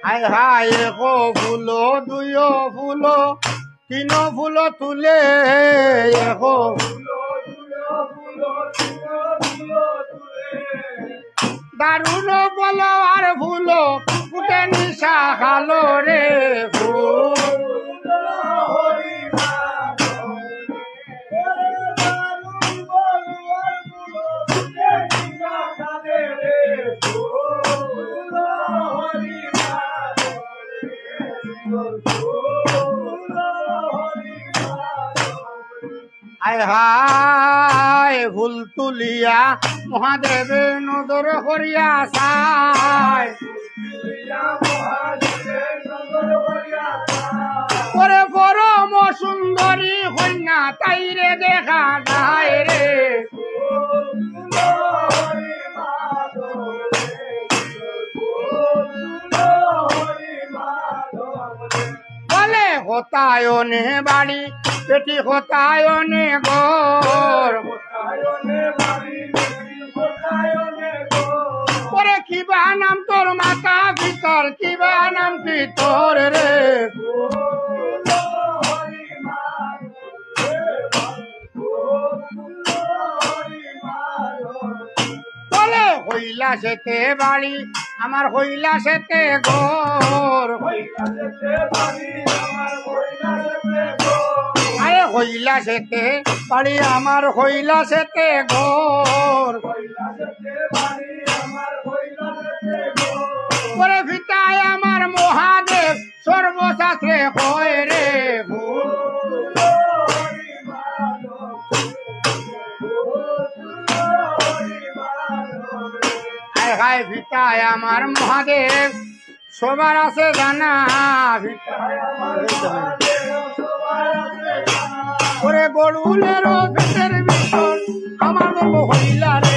হায় হায় এক ফুল দুই ফুল তিন ফুল তুলে এক দারুণ বলো আর ফুল ফুটে নিশা খালো রে ফুল হায় হায় ফুল তুলিয়া মহাদেবে নজর করিয়া চায় পরে পরম সুন্দরী কন্যা তাইরে দেখা যায় রে বলে হতায়নে বাড়ি পেটি হতায়নে ঘর পরে কিবা নাম তোর মাথা ভিতর কিবা নাম কি তোর রে বলে হইলা সেতে বাড়ি আমার হইলা সেতে ঘর আরে হইলা সেতে বাড়ি আমার হইলা সেতে ঘর পরে ভিতায় আমার মহাদেব সর্বশাস্ত্রে কয় রে ভুল হায় হায় ভিতায় আমার মহাদেব সবার আছে জানা ওরে গরুলের ভিতর আমার হইলা রে